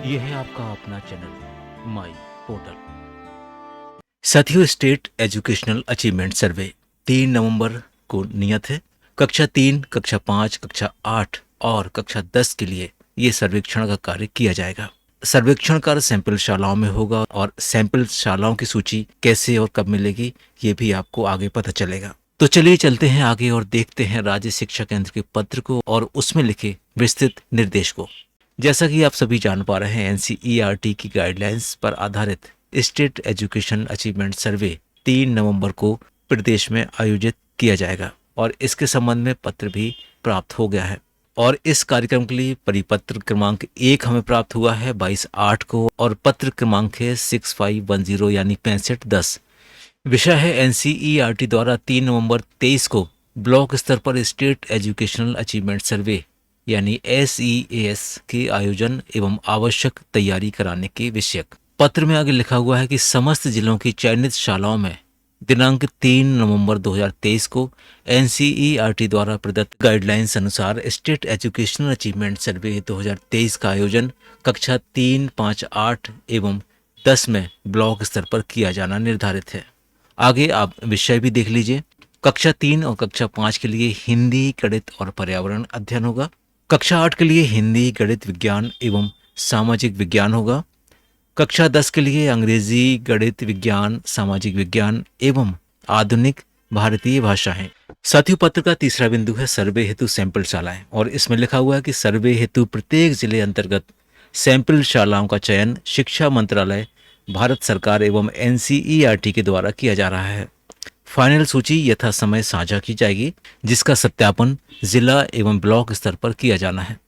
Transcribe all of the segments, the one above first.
ये है आपका अपना चैनल माई पोर्टल। साथियों, स्टेट एजुकेशनल अचीवमेंट सर्वे 3 नवंबर को नियत है। कक्षा 3, कक्षा 5, कक्षा 8 और कक्षा 10 के लिए ये सर्वेक्षण का कार्य किया जाएगा। सर्वेक्षण कार्य सैंपल शालाओं में होगा और सैंपल शालाओं की सूची कैसे और कब मिलेगी ये भी आपको आगे पता चलेगा। तो चलिए चलते हैं आगे और देखते हैं राज्य शिक्षा केंद्र के पत्र को और उसमें लिखे विस्तृत निर्देश को। जैसा कि आप सभी जान पा रहे हैं, एनसीईआरटी की गाइडलाइंस पर आधारित स्टेट एजुकेशन अचीवमेंट सर्वे 3 नवंबर को प्रदेश में आयोजित किया जाएगा और इसके संबंध में पत्र भी प्राप्त हो गया है। और इस कार्यक्रम के लिए परिपत्र क्रमांक 1 हमें प्राप्त हुआ है 22/8 को और पत्र क्रमांक है 6510 यानी 6510। विषय है एनसीईआरटी द्वारा 3 नवंबर 23 को ब्लॉक स्तर पर स्टेट एजुकेशनल अचीवमेंट सर्वे यानी SEAS के आयोजन एवं आवश्यक तैयारी कराने के विषयक। पत्र में आगे लिखा हुआ है कि समस्त जिलों की चयनित शालाओं में दिनांक 3 नवंबर 2023 को एनसीईआरटी द्वारा प्रदत्त गाइडलाइंस अनुसार स्टेट एजुकेशनल अचीवमेंट सर्वे 2023 का आयोजन कक्षा 3, 5, 8 एवं 10 में ब्लॉक स्तर पर किया जाना निर्धारित है। आगे आप विषय भी देख लीजिए। कक्षा 3 और कक्षा 5 के लिए हिंदी, गणित और पर्यावरण अध्ययन होगा। कक्षा 8 के लिए हिंदी, गणित, विज्ञान एवं सामाजिक विज्ञान होगा। कक्षा 10 के लिए अंग्रेजी, गणित, विज्ञान, सामाजिक विज्ञान एवं आधुनिक भारतीय भाषाएं। साथियों, पत्र का तीसरा बिंदु है सर्वे हेतु सैंपल शालाएं और इसमें लिखा हुआ है कि सर्वे हेतु प्रत्येक जिले अंतर्गत सैंपल शालाओं का चयन शिक्षा मंत्रालय, भारत सरकार एवं एनसीईआरटी के द्वारा किया जा रहा है। फाइनल सूची यथा समय साझा की जाएगी, जिसका सत्यापन जिला एवं ब्लॉक स्तर पर किया जाना है।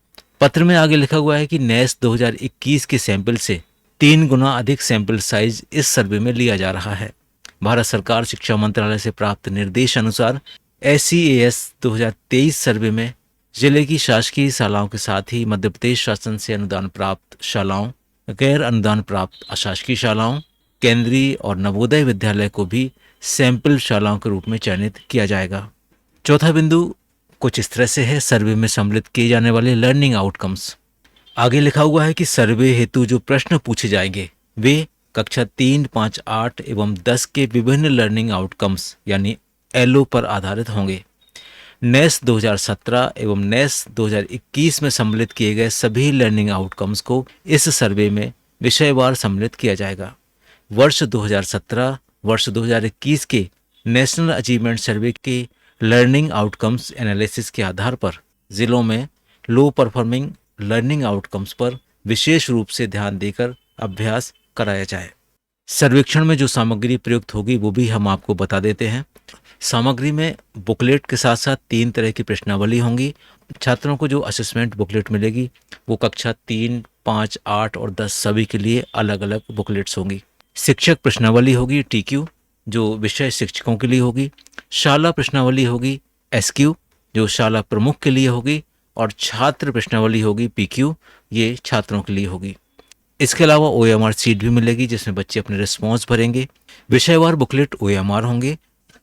पत्र में आगे लिखा हुआ है कि नेस 2021 के सैंपल से 3 गुना अधिक सैंपल साइज इस सर्वे में लिया जा रहा है। भारत सरकार शिक्षा मंत्रालय से प्राप्त निर्देश अनुसार SEAS 2023 सर्वे में जिले की शासकीय शालाओं के साथ ही मध्य प्रदेश शासन से अनुदान प्राप्त शालाओं, गैर अनुदान प्राप्त अशासकीय शालाओं, केंद्रीय और नवोदय विद्यालय को भी सैंपल शालाओं के रूप में चयनित किया जाएगा। चौथा बिंदु कुछ इस तरह से है, सर्वे में सम्मिलित किए जाने वाले लर्निंग आउटकम्स। आगे लिखा हुआ है कि सर्वे हेतु जो प्रश्न पूछे जाएंगे वे कक्षा 3, 5, 8 एवं 10 के विभिन्न लर्निंग आउटकम्स यानी LO पर आधारित होंगे। नेस 2017 एवं नेस 2021 में सम्मिलित किए गए सभी लर्निंग आउटकम्स को इस सर्वे में विषयवार सम्मिलित किया जाएगा। वर्ष 2017 वर्ष 2021 के नेशनल अचीवमेंट सर्वे के लर्निंग आउटकम्स एनालिसिस के आधार पर जिलों में लो परफॉर्मिंग लर्निंग आउटकम्स पर विशेष रूप से ध्यान देकर अभ्यास कराया जाए। सर्वेक्षण में जो सामग्री प्रयुक्त होगी वो भी हम आपको बता देते हैं। सामग्री में बुकलेट के साथ साथ 3 तरह की प्रश्नावली होंगी। छात्रों को जो असेसमेंट बुकलेट मिलेगी वो कक्षा 3, 5, 8 और 10 सभी के लिए अलग अलग बुकलेट्स होंगी। शिक्षक प्रश्नावली होगी TQ जो विषय शिक्षकों के लिए होगी। शाला प्रश्नावली होगी SQ जो शाला प्रमुख के लिए होगी और छात्र प्रश्नावली होगी PQ ये छात्रों के लिए होगी। इसके अलावा OMR सीट भी मिलेगी जिसमें बच्चे अपने रिस्पॉन्स भरेंगे। विषयवार बुकलेट OMR होंगे।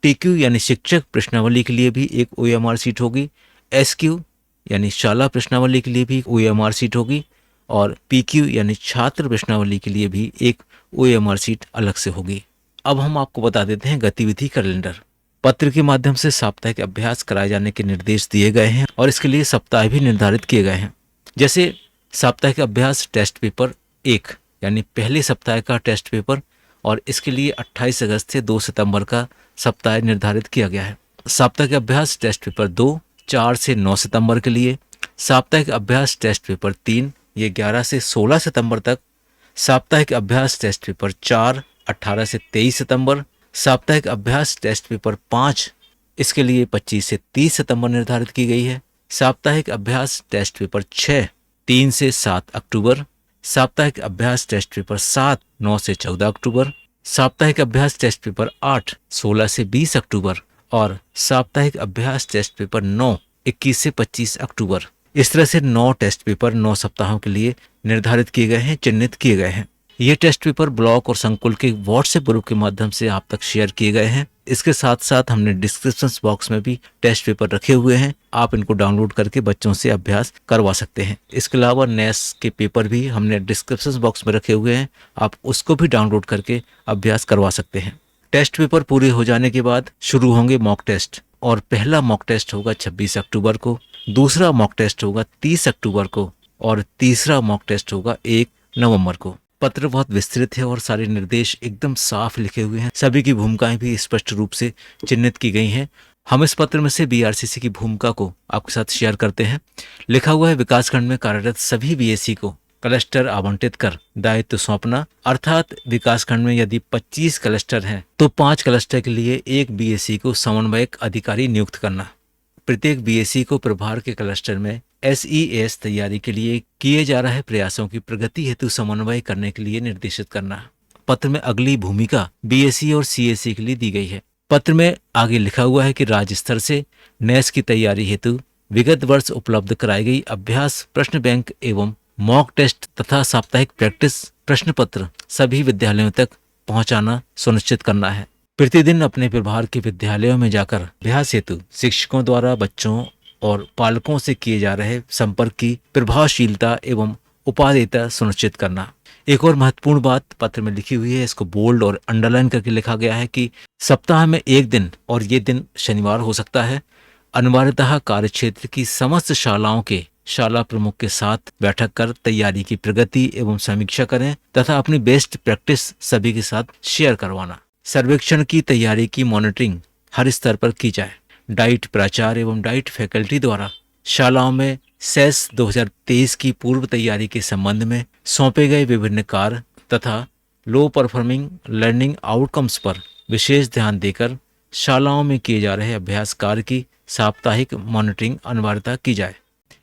TQ यानी शिक्षक प्रश्नावली के लिए भी एक OMR सीट होगी। SQ यानी शाला प्रश्नावली के लिए भी OMR सीट होगी और PQ यानी छात्र प्रश्नावली के लिए भी एक OMR सीट अलग से होगी। अब हम आपको बता देते हैं गतिविधि कैलेंडर। पत्र के माध्यम से साप्ताहिक अभ्यास कराए जाने के निर्देश दिए गए हैं और इसके लिए सप्ताह भी निर्धारित किए गए हैं। जैसे साप्ताहिक अभ्यास टेस्ट पेपर 1 यानी पहले सप्ताह का टेस्ट पेपर और इसके लिए 28 अगस्त से 2 सितंबर का सप्ताह निर्धारित किया गया है। साप्ताहिक अभ्यास टेस्ट पेपर 2 4 से 9 सितंबर के लिए। साप्ताहिक अभ्यास टेस्ट पेपर 3 ये 11 से 16 सितंबर तक। साप्ताहिक अभ्यास टेस्ट पेपर 4 18 से 23 सितंबर। साप्ताहिक अभ्यास टेस्ट पेपर 5 इसके लिए 25 से 30 सितंबर निर्धारित की गई है। साप्ताहिक अभ्यास टेस्ट पेपर 6 3 से 7 अक्टूबर। साप्ताहिक अभ्यास टेस्ट पेपर 7 9 से 14 अक्टूबर। साप्ताहिक अभ्यास टेस्ट पेपर 8 16 से 20 अक्टूबर और साप्ताहिक अभ्यास टेस्ट पेपर 9 21 से 25 अक्टूबर। इस तरह से 9 टेस्ट पेपर 9 सप्ताहों के लिए निर्धारित किए गए हैं, चिन्हित किए गए हैं। ये टेस्ट पेपर ब्लॉक और संकुल के व्हाट्सएप ग्रुप के माध्यम से आप तक शेयर किए गए हैं। इसके साथ साथ हमने डिस्क्रिप्शन बॉक्स में भी टेस्ट पेपर रखे हुए हैं, आप इनको डाउनलोड करके बच्चों से अभ्यास करवा सकते हैं। इसके अलावा नेस के पेपर भी हमने डिस्क्रिप्शन बॉक्स में रखे हुए हैं, आप उसको भी डाउनलोड करके अभ्यास करवा सकते हैं। टेस्ट पेपर पूरे हो जाने के बाद शुरू होंगे मॉक टेस्ट, और पहला मॉक टेस्ट होगा 26 अक्टूबर को, दूसरा मॉक टेस्ट होगा 30 अक्टूबर को और तीसरा मॉक टेस्ट होगा 1 नवंबर को। पत्र बहुत विस्तृत है और सारे निर्देश एकदम साफ लिखे हुए हैं, सभी की भूमिकाएं भी स्पष्ट रूप से चिन्हित की गई हैं। हम इस पत्र में से बीआरसीसी की भूमिका को आपके साथ शेयर करते हैं। लिखा हुआ है, विकासखंड में कार्यरत सभी बीएससी को क्लस्टर आवंटित कर दायित्व सौंपना, अर्थात विकासखंड में यदि 25 क्लस्टर हैं तो 5 क्लस्टर के लिए एक बीएससी को समन्वयक अधिकारी नियुक्त करना। प्रत्येक बीएससी को प्रभार के क्लस्टर में एसईएस तैयारी के लिए किए जा रहे प्रयासों की प्रगति हेतु समन्वय करने के लिए निर्देशित करना। पत्र में अगली भूमिका बीएससी और सीएससी के लिए दी गई है। पत्र में आगे लिखा हुआ है कि राज्य स्तर से नेस की तैयारी हेतु विगत वर्ष उपलब्ध कराई गई अभ्यास प्रश्न बैंक एवं मॉक टेस्ट तथा साप्ताहिक प्रैक्टिस प्रश्न पत्र सभी विद्यालयों तक पहुंचाना सुनिश्चित करना है। प्रतिदिन अपने प्रभार के विद्यालयों में जाकर अभ्यास हेतु शिक्षकों द्वारा बच्चों और पालकों से किए जा रहे संपर्क की प्रभावशीलता एवं उपादेयता सुनिश्चित करना। एक और महत्वपूर्ण बात पत्र में लिखी हुई है, इसको बोल्ड और अंडरलाइन करके लिखा गया है कि सप्ताह में एक दिन, और ये दिन शनिवार हो सकता है, अनिवार्यतः कार्यक्षेत्र की समस्त शालाओं के शाला प्रमुख के साथ बैठक कर तैयारी की प्रगति एवं समीक्षा करें तथा अपनी बेस्ट प्रैक्टिस सभी के साथ शेयर करवाना। सर्वेक्षण की तैयारी की मॉनिटरिंग हर स्तर पर की जाए। डाइट प्राचार्य एवं डाइट फैकल्टी द्वारा शालाओं में सेस 2023 की पूर्व तैयारी के संबंध में सौंपे गए विभिन्न कार्य तथा लो परफॉर्मिंग लर्निंग आउटकम्स पर विशेष ध्यान देकर शालाओं में किए जा रहे अभ्यास कार्य की साप्ताहिक मॉनिटरिंग अनिवार्यता की जाए।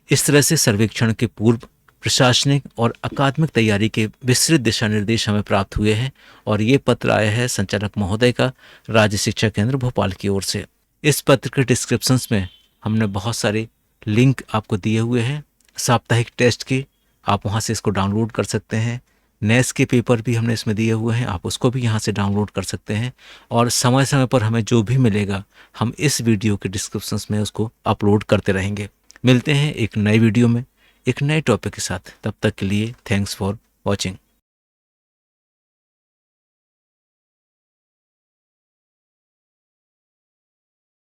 इस तरह से सर्वेक्षण के पूर्व प्रशासनिक और अकादमिक तैयारी के विस्तृत दिशा निर्देश हमें प्राप्त हुए हैं, और ये पत्र आया है संचालक महोदय का राज्य शिक्षा केंद्र भोपाल की ओर से। इस पत्र के डिस्क्रिप्शंस में हमने बहुत सारे लिंक आपको दिए हुए हैं साप्ताहिक टेस्ट के, आप वहाँ से इसको डाउनलोड कर सकते हैं। नेस के पेपर भी हमने इसमें दिए हुए हैं, आप उसको भी यहाँ से डाउनलोड कर सकते हैं, और समय समय पर हमें जो भी मिलेगा हम इस वीडियो के डिस्क्रिप्शंस में उसको अपलोड करते रहेंगे। मिलते हैं एक नए वीडियो में एक नए टॉपिक के साथ, तब तक के लिए थैंक्स फॉर वॉचिंग।